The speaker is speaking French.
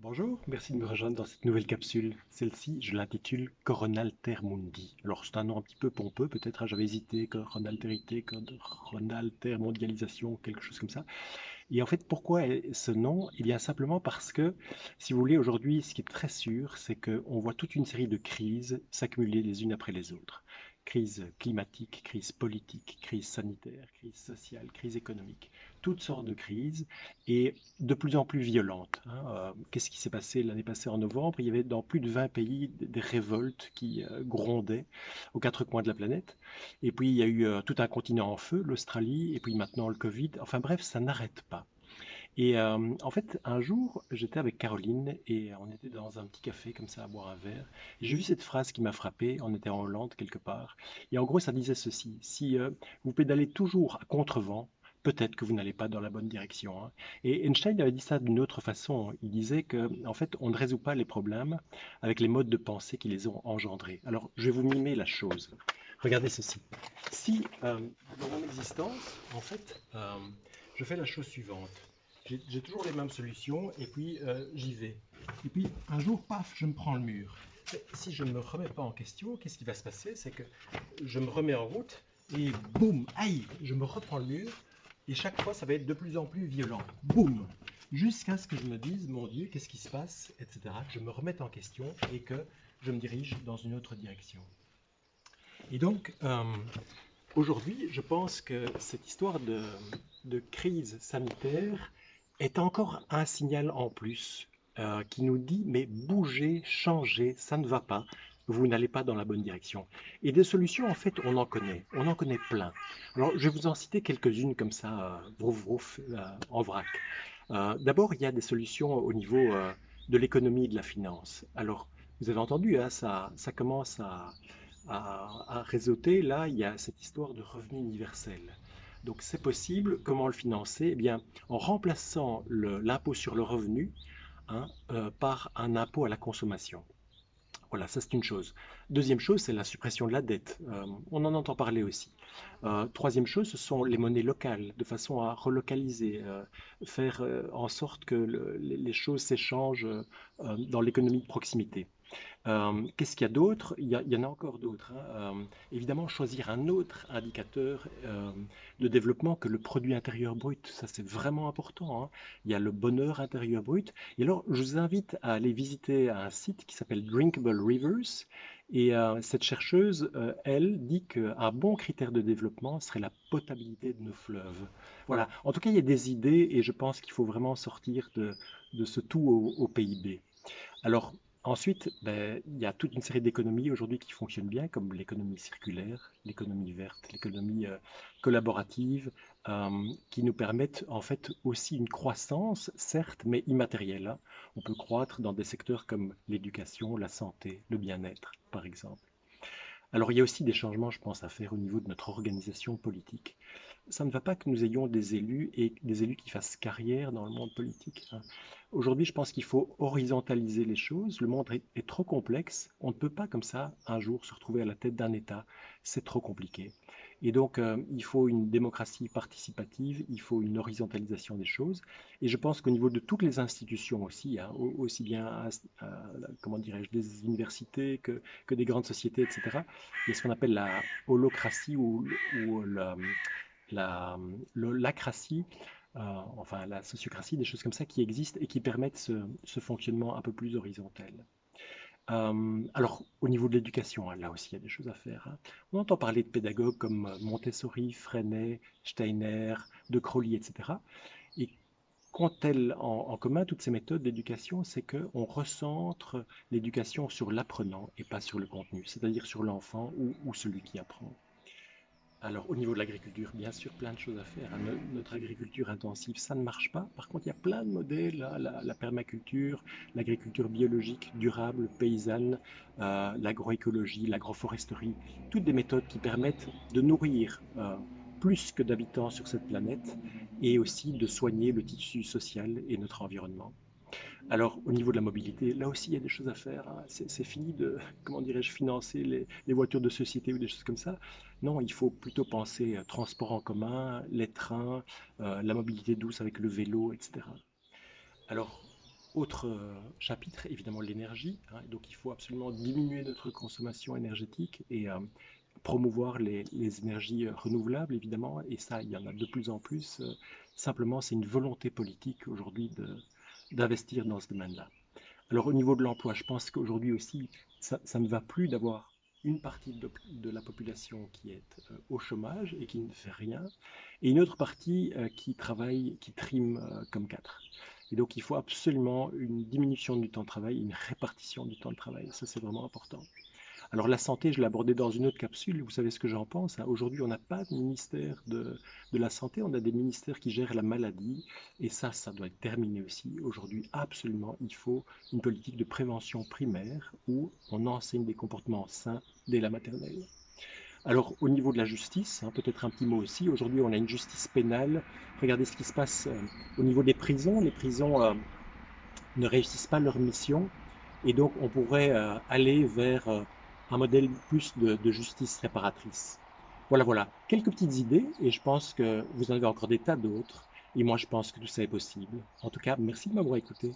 Bonjour, merci de me rejoindre dans cette nouvelle capsule. Celle-ci, je l'intitule Coronal Alter Mundi. Alors, c'est un nom un petit peu pompeux, peut-être, hein, j'avais hésité, Coronalterité, Coronal Alter Mondialisation, quelque chose comme ça. Et en fait, pourquoi ce nom? Eh bien, simplement parce que, si vous voulez, aujourd'hui, ce qui est très sûr, c'est qu'on voit toute une série de crises s'accumuler les unes après les autres. Crise climatique, crise politique, crise sanitaire, crise sociale, crise économique, toutes sortes de crises et de plus en plus violentes, hein. Qu'est-ce qui s'est passé l'année passée en novembre? Il y avait dans plus de 20 pays des révoltes qui grondaient aux quatre coins de la planète. Et puis il y a eu tout un continent en feu, l'Australie, et puis maintenant le Covid. Enfin bref, ça n'arrête pas. Et en fait, un jour, j'étais avec Caroline et on était dans un petit café comme ça à boire un verre. Et j'ai vu cette phrase qui m'a frappé. On était en Hollande quelque part. Et en gros, ça disait ceci: si vous pédalez toujours à contre-vent, peut-être que vous n'allez pas dans la bonne direction, hein. Et Einstein avait dit ça d'une autre façon. Il disait que, en fait, on ne résout pas les problèmes avec les modes de pensée qui les ont engendrés. Alors, je vais vous mimer la chose. Regardez ceci. Si dans mon existence, en fait, je fais la chose suivante. J'ai toujours les mêmes solutions et puis j'y vais. Et puis un jour, paf, je me prends le mur. Mais si je ne me remets pas en question, qu'est-ce qui va se passer? C'est que je me remets en route et boum, aïe, je me reprends le mur et chaque fois ça va être de plus en plus violent. Boum, jusqu'à ce que je me dise, mon Dieu, qu'est-ce qui se passe, etc. Que je me remette en question et que je me dirige dans une autre direction. Et donc, aujourd'hui, je pense que cette histoire de crise sanitaire est encore un signal en plus qui nous dit, mais bougez, changez, ça ne va pas, vous n'allez pas dans la bonne direction. Et des solutions, en fait, on en connaît plein. Alors, je vais vous en citer quelques-unes comme ça, vrouf, vrouf, en vrac. D'abord, il y a des solutions au niveau de l'économie et de la finance. Alors, vous avez entendu, hein, ça commence à réseauter. Là, il y a cette histoire de revenu universel. Donc, c'est possible. Comment le financer? Eh bien, en remplaçant l'impôt sur le revenu, hein, par un impôt à la consommation. Voilà, ça c'est une chose. Deuxième chose, c'est la suppression de la dette. On en entend parler aussi. Troisième chose, ce sont les monnaies locales, de façon à relocaliser, faire en sorte que les choses s'échangent dans l'économie de proximité. Qu'est-ce qu'il y a d'autre? Il y en a encore d'autres, hein. Évidemment, choisir un autre indicateur de développement que le produit intérieur brut, ça c'est vraiment important, hein. Il y a le bonheur intérieur brut. Et alors, je vous invite à aller visiter un site qui s'appelle Drinkable Rivers. Et cette chercheuse, elle, dit qu'un bon critère de développement serait la potabilité de nos fleuves. Voilà. En tout cas, il y a des idées et je pense qu'il faut vraiment sortir de ce tout au PIB. Alors, ensuite, ben, il y a toute une série d'économies aujourd'hui qui fonctionnent bien, comme l'économie circulaire, l'économie verte, l'économie collaborative, qui nous permettent en fait aussi une croissance, certes, mais immatérielle, hein. On peut croître dans des secteurs comme l'éducation, la santé, le bien-être, par exemple. Alors, il y a aussi des changements, je pense, à faire au niveau de notre organisation politique. Ça ne va pas que nous ayons des élus et des élus qui fassent carrière dans le monde politique, hein. Aujourd'hui, je pense qu'il faut horizontaliser les choses. Le monde est trop complexe. On ne peut pas comme ça un jour se retrouver à la tête d'un État. C'est trop compliqué. Et donc, il faut une démocratie participative, il faut une horizontalisation des choses. Et je pense qu'au niveau de toutes les institutions aussi, hein, aussi bien comment dirais-je, des universités que des grandes sociétés, etc., il y a ce qu'on appelle la holocratie ou la, l'acratie, enfin la sociocratie, des choses comme ça qui existent et qui permettent ce fonctionnement un peu plus horizontal. Alors, au niveau de l'éducation, hein, là aussi, il y a des choses à faire, hein. On entend parler de pédagogues comme Montessori, Freinet, Steiner, De Crowley, etc. Et qu'ont-elles en commun, toutes ces méthodes d'éducation? C'est qu'on recentre l'éducation sur l'apprenant et pas sur le contenu, c'est-à-dire sur l'enfant ou celui qui apprend. Alors, au niveau de l'agriculture, bien sûr, plein de choses à faire, hein. Notre agriculture intensive, ça ne marche pas. Par contre, il y a plein de modèles, hein, la permaculture, l'agriculture biologique, durable, paysanne, l'agroécologie, l'agroforesterie, toutes des méthodes qui permettent de nourrir plus que d'habitants sur cette planète et aussi de soigner le tissu social et notre environnement. Alors, au niveau de la mobilité, là aussi, il y a des choses à faire, hein. C'est fini de, comment dirais-je, financer les voitures de société ou des choses comme ça. Non, il faut plutôt penser transport en commun, les trains, la mobilité douce avec le vélo, etc. Alors, Autre chapitre, évidemment l'énergie, hein. Donc il faut absolument diminuer notre consommation énergétique et promouvoir les énergies renouvelables, évidemment, et ça, il y en a de plus en plus. Simplement, c'est une volonté politique aujourd'hui d'investir dans ce domaine-là. Alors au niveau de l'emploi, je pense qu'aujourd'hui aussi, ça ne va plus d'avoir une partie de la population qui est au chômage et qui ne fait rien, et une autre partie qui travaille, qui trime comme quatre. Et donc il faut absolument une diminution du temps de travail, une répartition du temps de travail. Ça, c'est vraiment important. Alors la santé, je l'ai abordé dans une autre capsule, vous savez ce que j'en pense, hein. Aujourd'hui, on n'a pas de ministère de la santé, on a des ministères qui gèrent la maladie, et ça doit être terminé aussi. Aujourd'hui, absolument, il faut une politique de prévention primaire où on enseigne des comportements sains dès la maternelle. Alors au niveau de la justice, hein, peut-être un petit mot aussi, aujourd'hui on a une justice pénale. Regardez ce qui se passe au niveau des prisons. Les prisons ne réussissent pas leur mission. Et donc, on pourrait aller vers un modèle plus de justice réparatrice. Voilà, voilà. Quelques petites idées, et je pense que vous en avez encore des tas d'autres. Et moi, je pense que tout ça est possible. En tout cas, merci de m'avoir écouté.